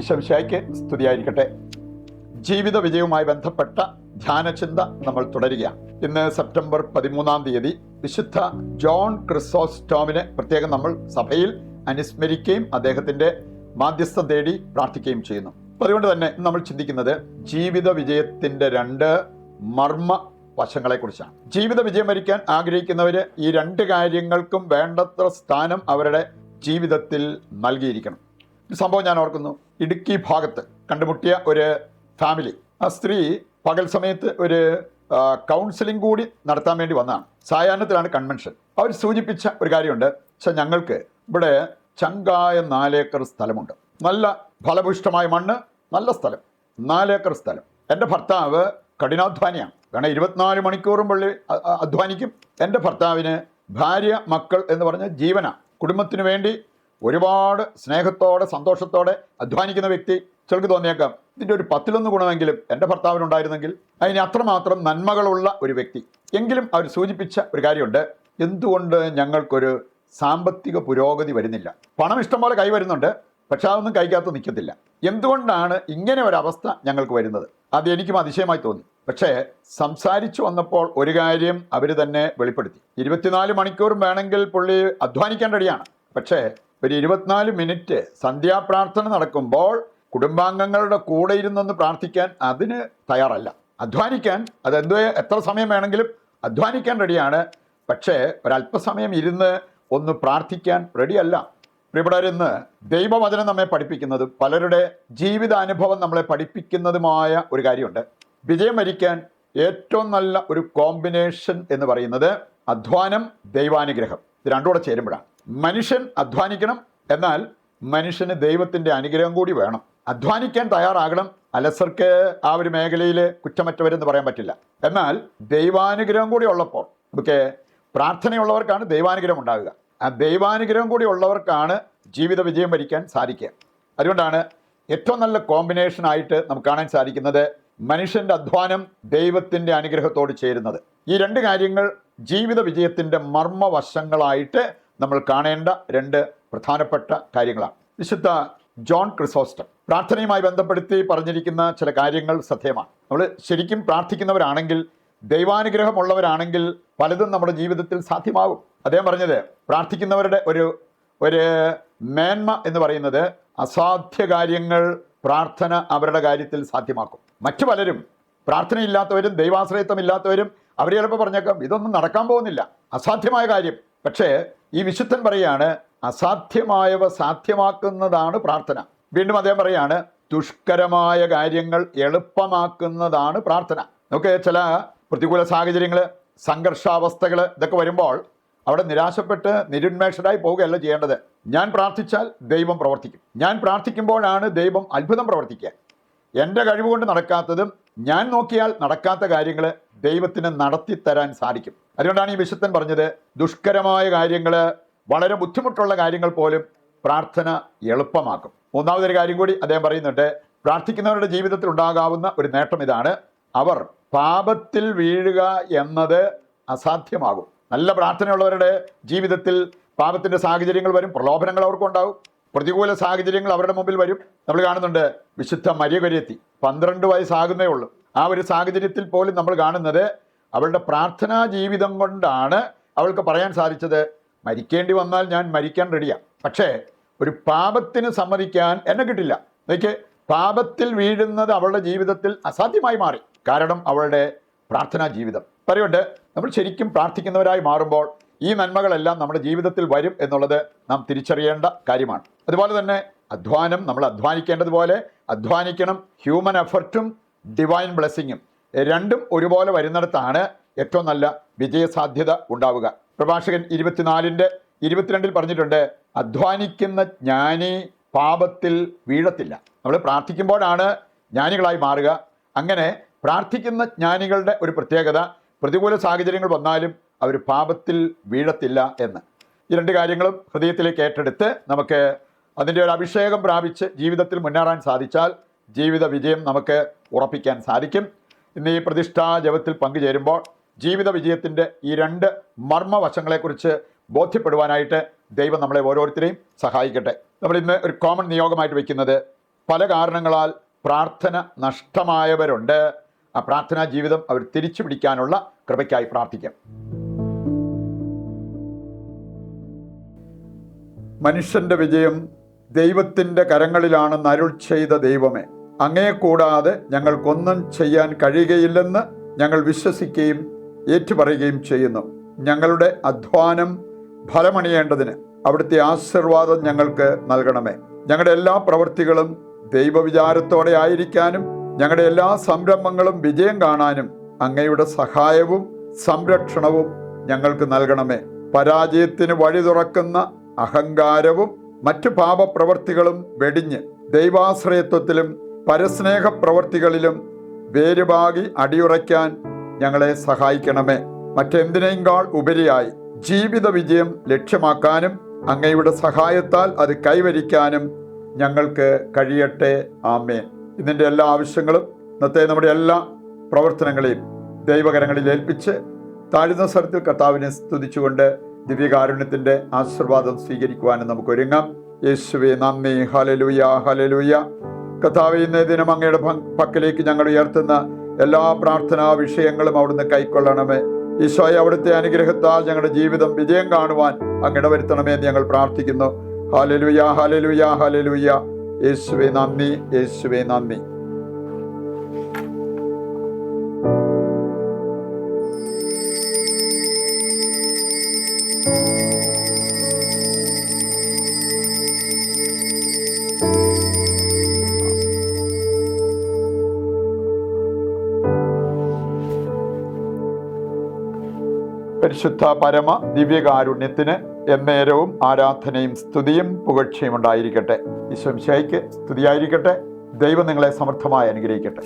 ഈശോമിശിഹായ്ക്ക് സ്തുതിയായിരിക്കട്ടെ. ജീവിത വിജയവുമായി ബന്ധപ്പെട്ട ധ്യാനചിന്ത നമ്മൾ തുടരുകയാണ്. ഇന്ന് സെപ്റ്റംബർ 13 വിശുദ്ധ ജോൺ ക്രിസോസ്റ്റോമിനെ പ്രത്യേകം നമ്മൾ സഭയിൽ അനുസ്മരിക്കുകയും അദ്ദേഹത്തിന്റെ മാധ്യസ്ഥം തേടി പ്രാർത്ഥിക്കുകയും ചെയ്യുന്നു. അതുകൊണ്ട് തന്നെ നമ്മൾ ചിന്തിക്കുന്നത് ജീവിത വിജയത്തിന്റെ 2 മർമ്മ വശങ്ങളെക്കുറിച്ചാണ്. ജീവിത വിജയം വരിക്കാൻ ആഗ്രഹിക്കുന്നവര് ഈ 2 കാര്യങ്ങൾക്കും വേണ്ടത്ര സ്ഥാനം അവരുടെ ജീവിതത്തിൽ നൽകിയിരിക്കണം. ഒരു സംഭവം ഞാൻ ഓർക്കുന്നു. ഇടുക്കി ഭാഗത്ത് കണ്ടുമുട്ടിയ ഒരു ഫാമിലി, ആ സ്ത്രീ പകൽ സമയത്ത് ഒരു കൗൺസിലിംഗ് കൂടി നടത്താൻ വേണ്ടി വന്നതാണ്. സായാഹ്നത്തിലാണ് കൺവെൻഷൻ. അവർ സൂചിപ്പിച്ച ഒരു കാര്യമുണ്ട്. ഞങ്ങൾക്ക് ഇവിടെ ചങ്കായ 4 ഏക്കർ സ്ഥലമുണ്ട്, നല്ല ഫലഭൂഷ്ടമായ മണ്ണ്, നല്ല സ്ഥലം, 4 ഏക്കർ സ്ഥലം. എൻ്റെ ഭർത്താവ് കഠിനാധ്വാനിയാണ്, കാരണം 24 മണിക്കൂറും പള്ളി അധ്വാനിക്കും. എൻ്റെ ഭർത്താവിന് ഭാര്യ, മക്കൾ എന്ന് പറഞ്ഞ ജീവനാണ്. കുടുംബത്തിന് വേണ്ടി ഒരുപാട് സ്നേഹത്തോടെ സന്തോഷത്തോടെ അധ്വാനിക്കുന്ന വ്യക്തി. ചിലർക്ക് തോന്നിയേക്കാം ഇതിൻ്റെ ഒരു 10-1 ഗുണമെങ്കിലും എൻ്റെ ഭർത്താവിനുണ്ടായിരുന്നെങ്കിൽ. അതിന് അത്രമാത്രം നന്മകളുള്ള ഒരു വ്യക്തി. എങ്കിലും അവർ സൂചിപ്പിച്ച ഒരു കാര്യമുണ്ട്. എന്തുകൊണ്ട് ഞങ്ങൾക്കൊരു സാമ്പത്തിക പുരോഗതി വരുന്നില്ല? പണം ഇഷ്ടം പോലെ കൈ വരുന്നുണ്ട്, പക്ഷെ അതൊന്നും കൈക്കകത്ത് നിൽക്കത്തില്ല. എന്തുകൊണ്ടാണ് ഇങ്ങനെ ഒരവസ്ഥ ഞങ്ങൾക്ക് വരുന്നത്? അത് എനിക്കും അതിശയമായി തോന്നി. പക്ഷേ സംസാരിച്ചു വന്നപ്പോൾ ഒരു കാര്യം അവർ തന്നെ വെളിപ്പെടുത്തി. 24 മണിക്കൂറും വേണമെങ്കിൽ പുള്ളി അധ്വാനിക്കാൻ റെഡിയാണ്. പക്ഷേ ഒരു 24 മിനിറ്റ് സന്ധ്യാപ്രാർത്ഥന നടക്കുമ്പോൾ കുടുംബാംഗങ്ങളുടെ കൂടെ ഇരുന്നൊന്ന് പ്രാർത്ഥിക്കാൻ അതിന് തയ്യാറല്ല. അധ്വാനിക്കാൻ എത്ര സമയം വേണമെങ്കിലും അധ്വാനിക്കാൻ റെഡിയാണ്. പക്ഷേ ഒരല്പസമയം ഇരുന്ന് ഒന്ന് പ്രാർത്ഥിക്കാൻ റെഡിയല്ല. പ്രിയപ്പെട്ടവരിന്ന് ദൈവവചനം നമ്മെ പഠിപ്പിക്കുന്നതും പലരുടെ ജീവിതാനുഭവം നമ്മളെ പഠിപ്പിക്കുന്നതുമായ ഒരു കാര്യമുണ്ട്. വിജയം വരിക്കാൻ ഏറ്റവും നല്ല ഒരു കോമ്പിനേഷൻ എന്ന് പറയുന്നത് അധ്വാനം, ദൈവാനുഗ്രഹം. ഇത് രണ്ടും കൂടെ ചേരുമ്പോഴാണ്. മനുഷ്യൻ അധ്വാനിക്കണം, എന്നാൽ മനുഷ്യന് ദൈവത്തിൻ്റെ അനുഗ്രഹം കൂടി വേണം. അധ്വാനിക്കാൻ തയ്യാറാകണം. അലസർക്ക് ആ ഒരു മേഖലയിൽ കുറ്റമറ്റവരെന്ന് പറയാൻ പറ്റില്ല. എന്നാൽ ദൈവാനുഗ്രഹം കൂടി ഉള്ളപ്പോൾ, നമുക്ക് പ്രാർത്ഥനയുള്ളവർക്കാണ് ദൈവാനുഗ്രഹം ഉണ്ടാകുക. ആ ദൈവാനുഗ്രഹം കൂടി ഉള്ളവർക്കാണ് ജീവിത വിജയം വരിക്കാൻ സാധിക്കുക. അതുകൊണ്ടാണ് ഏറ്റവും നല്ല കോമ്പിനേഷനായിട്ട് നമുക്ക് കാണാൻ സാധിക്കുന്നത് മനുഷ്യൻ്റെ അധ്വാനം ദൈവത്തിൻ്റെ അനുഗ്രഹത്തോട് ചേരുന്നത്. ഈ 2 കാര്യങ്ങൾ ജീവിത വിജയത്തിൻ്റെ മർമ്മവശങ്ങളായിട്ട് നമ്മൾ കാണേണ്ട 2 പ്രധാനപ്പെട്ട കാര്യങ്ങളാണ്. വിശുദ്ധ ജോൺ ക്രിസോസ്റ്റം പ്രാർത്ഥനയുമായി ബന്ധപ്പെടുത്തി പറഞ്ഞിരിക്കുന്ന ചില കാര്യങ്ങൾ ശ്രദ്ധേയമാണ്. നമ്മൾ ശരിക്കും പ്രാർത്ഥിക്കുന്നവരാണെങ്കിൽ, ദൈവാനുഗ്രഹമുള്ളവരാണെങ്കിൽ പലതും നമ്മുടെ ജീവിതത്തിൽ സാധ്യമാകും. അദ്ദേഹം പറഞ്ഞത് പ്രാർത്ഥിക്കുന്നവരുടെ ഒരു മേന്മ എന്ന് പറയുന്നത് അസാധ്യ കാര്യങ്ങൾ പ്രാർത്ഥന അവരുടെ കാര്യത്തിൽ സാധ്യമാക്കും. മറ്റു പലരും പ്രാർത്ഥനയില്ലാത്തവരും ദൈവാശ്രയത്വമില്ലാത്തവരും അവർ ചിലപ്പോൾ പറഞ്ഞേക്കാം ഇതൊന്നും നടക്കാൻ പോകുന്നില്ല, അസാധ്യമായ കാര്യം. പക്ഷേ ഈ വിശുദ്ധൻ പറയാണ് അസാധ്യമായവ സാധ്യമാക്കുന്നതാണ് പ്രാർത്ഥന. വീണ്ടും അദ്ദേഹം പറയാണ് ദുഷ്കരമായ കാര്യങ്ങൾ എളുപ്പമാക്കുന്നതാണ് പ്രാർത്ഥന. നമുക്ക് ചില പ്രതികൂല സാഹചര്യങ്ങൾ, സംഘർഷാവസ്ഥകൾ ഇതൊക്കെ വരുമ്പോൾ അവിടെ നിരാശപ്പെട്ട് നിരുന്മേഷരായി പോവുകയല്ല ചെയ്യേണ്ടത്. ഞാൻ പ്രാർത്ഥിച്ചാൽ ദൈവം പ്രവർത്തിക്കും. ഞാൻ പ്രാർത്ഥിക്കുമ്പോഴാണ് ദൈവം അത്ഭുതം പ്രവർത്തിക്കുക. എൻ്റെ കഴിവുകൊണ്ട് നടക്കാത്തതും ഞാൻ നോക്കിയാൽ നടക്കാത്ത കാര്യങ്ങൾ ദൈവത്തിന് നടത്തിത്തരാൻ സാധിക്കും. അതുകൊണ്ടാണ് ഈ വിശുദ്ധൻ പറഞ്ഞത് ദുഷ്കരമായ കാര്യങ്ങൾ, വളരെ ബുദ്ധിമുട്ടുള്ള കാര്യങ്ങൾ പോലും പ്രാർത്ഥന എളുപ്പമാക്കും. 3-ാമതൊരു കാര്യം കൂടി അദ്ദേഹം പറയുന്നുണ്ട്. പ്രാർത്ഥിക്കുന്നവരുടെ ജീവിതത്തിൽ ഉണ്ടാകാവുന്ന ഒരു നേട്ടം ഇതാണ്: അവർ പാപത്തിൽ വീഴുക എന്നത് അസാധ്യമാകും. നല്ല പ്രാർത്ഥനയുള്ളവരുടെ ജീവിതത്തിൽ പാപത്തിൻ്റെ സാഹചര്യങ്ങൾ വരും, പ്രലോഭനങ്ങൾ അവർക്കുണ്ടാവും, പ്രതികൂല സാഹചര്യങ്ങൾ അവരുടെ മുമ്പിൽ വരും. നമ്മൾ കാണുന്നുണ്ട് വിശുദ്ധ മരിയ കൊരിയത്തി 12 വയസ്സാകുന്നേ ഉള്ളൂ. ആ ഒരു സാഹചര്യത്തിൽ പോലും നമ്മൾ കാണുന്നത് അവളുടെ പ്രാർത്ഥനാ ജീവിതം കൊണ്ടാണ് അവൾക്ക് പറയാൻ സാധിച്ചത് മരിക്കേണ്ടി വന്നാൽ ഞാൻ മരിക്കാൻ റെഡിയാണ്, പക്ഷേ ഒരു പാപത്തിന് സമ്മതിക്കാൻ എന്നെ കിട്ടില്ല. എനിക്ക് പാപത്തിൽ വീഴുന്നത് അവളുടെ ജീവിതത്തിൽ അസാധ്യമായി മാറി, കാരണം അവളുടെ പ്രാർത്ഥനാ ജീവിതം. പറയുന്നുണ്ട് നമ്മൾ ശരിക്കും പ്രാർത്ഥിക്കുന്നവരായി മാറുമ്പോൾ ഈ നന്മകളെല്ലാം നമ്മുടെ ജീവിതത്തിൽ വരും എന്നുള്ളത് നാം തിരിച്ചറിയേണ്ട കാര്യമാണ്. അതുപോലെ തന്നെ അധ്വാനം, നമ്മൾ അധ്വാനിക്കേണ്ടതുപോലെ അധ്വാനിക്കണം. ഹ്യൂമൻ എഫർട്ടും ഡിവൈൻ ബ്ലെസ്സിങ്ങും രണ്ടും ഒരുപോലെ വരുന്നിടത്താണ് ഏറ്റവും നല്ല വിജയസാധ്യത ഉണ്ടാവുക. പ്രഭാഷകൻ 24:22 പറഞ്ഞിട്ടുണ്ട് അധ്വാനിക്കുന്ന ജ്ഞാനി പാപത്തിൽ വീഴത്തില്ല. നമ്മൾ പ്രാർത്ഥിക്കുമ്പോഴാണ് ജ്ഞാനികളായി മാറുക. അങ്ങനെ പ്രാർത്ഥിക്കുന്ന ജ്ഞാനികളുടെ ഒരു പ്രത്യേകത പ്രതികൂല സാഹചര്യങ്ങൾ വന്നാലും അവർ പാപത്തിൽ വീഴത്തില്ല എന്ന്. ഈ 2 കാര്യങ്ങളും ഹൃദയത്തിലേക്ക് ഏറ്റെടുത്ത് നമുക്ക് അതിൻ്റെ ഒരു അഭിഷേകം പ്രാപിച്ച് ജീവിതത്തിൽ മുന്നേറാൻ സാധിച്ചാൽ ജീവിത വിജയം നമുക്ക് ഉറപ്പിക്കാൻ സാധിക്കും. ഇന്ന് ഈ പ്രതിഷ്ഠാ ജപത്തിൽ പങ്കുചേരുമ്പോൾ ജീവിത വിജയത്തിൻ്റെ ഈ 2 മർമ്മവശങ്ങളെക്കുറിച്ച് ബോധ്യപ്പെടുവാനായിട്ട് ദൈവം നമ്മളെ ഓരോരുത്തരെയും സഹായിക്കട്ടെ. നമ്മൾ ഇന്ന് ഒരു കോമൺ നിയോഗമായിട്ട് വയ്ക്കുന്നത് പല കാരണങ്ങളാൽ പ്രാർത്ഥന നഷ്ടമായവരുണ്ട്. ആ പ്രാർത്ഥനാ ജീവിതം അവർ തിരിച്ചു പിടിക്കാനുള്ള കൃപയ്ക്കായി പ്രാർത്ഥിക്കാം. മനുഷ്യന്റെ വിജയം ദൈവത്തിൻ്റെ കരങ്ങളിലാണെന്ന് അരുൾ ചെയ്ത ദൈവമേ, അങ്ങയെ കൂടാതെ ഞങ്ങൾക്കൊന്നും ചെയ്യാൻ കഴിയുകയില്ലെന്ന് ഞങ്ങൾ വിശ്വസിക്കുകയും ഏറ്റുപറയുകയും ചെയ്യുന്നു. ഞങ്ങളുടെ അധ്വാനം ഫലമണിയേണ്ടതിന് അവിടുത്തെ ആശീർവാദം ഞങ്ങൾക്ക് നൽകണമേ. ഞങ്ങളുടെ എല്ലാ പ്രവൃത്തികളും ദൈവവിചാരത്തോടെ ആയിരിക്കാനും ഞങ്ങളുടെ എല്ലാ സംരംഭങ്ങളും വിജയം കാണാനും അങ്ങയുടെ സഹായവും സംരക്ഷണവും ഞങ്ങൾക്ക് നൽകണമേ. പരാജയത്തിന് വഴി തുറക്കുന്ന അഹങ്കാരവും മറ്റു പാപപ്രവൃത്തികളും വെടിഞ്ഞ് ദൈവാശ്രയത്വത്തിലും പരസ്നേഹ പ്രവൃത്തികളിലും വേരുപാകി അടിയുറയ്ക്കാൻ ഞങ്ങളെ സഹായിക്കണമേ. മറ്റെന്തിനേക്കാൾ ഉപരിയായി ജീവിത വിജയം ലക്ഷ്യമാക്കാനും അങ്ങയുടെ സഹായത്താൽ അത് കൈവരിക്കാനും ഞങ്ങൾക്ക് കഴിയട്ടെ. ആമേൻ. ഇതിൻ്റെ എല്ലാ ആവശ്യങ്ങളും ഇന്നത്തെ നമ്മുടെ എല്ലാ പ്രവർത്തനങ്ങളെയും ദൈവകരങ്ങളിൽ ഏൽപ്പിച്ച് താഴ്ന്ന സ്വരത്തിൽ കർത്താവിനെ സ്തുതിച്ചുകൊണ്ട് ദിവ്യകാരുണ്യത്തിൻ്റെ ആശീർവാദം സ്വീകരിക്കുവാനും നമുക്ക് ഒരുങ്ങാം. യേശുവേ നന്ദി. Hallelujah, hallelujah. കർത്താവേ, ഇന്നേ ദിനം അങ്ങയുടെ പക്കലേക്ക് ഞങ്ങൾ ഉയർത്തുന്ന എല്ലാ പ്രാർത്ഥനാ വിഷയങ്ങളും അവിടുന്ന് കൈക്കൊള്ളണമേ. ഈശോയെ, അവിടുത്തെ അനുഗ്രഹത്താൽ ഞങ്ങളുടെ ജീവിതം വിജയം കാണുവാൻ അങ്ങ് വരുത്തണമേ എന്ന് ഞങ്ങൾ പ്രാർത്ഥിക്കുന്നു. Hallelujah, hallelujah, hallelujah. യേശുവേ നന്ദി, യേശുവേ നന്ദി. പരിശുദ്ധ പരമ ദിവ്യകാരുണ്യത്തിന് എന്നേരവും ആരാധനയും സ്തുതിയും പുകഴ്ചയും ഉണ്ടായിരിക്കട്ടെ. ഈശോ മിശിഹായ്ക്ക് സ്തുതിയായിരിക്കട്ടെ. ദൈവം നിങ്ങളെ സമർത്ഥമായി അനുഗ്രഹിക്കട്ടെ.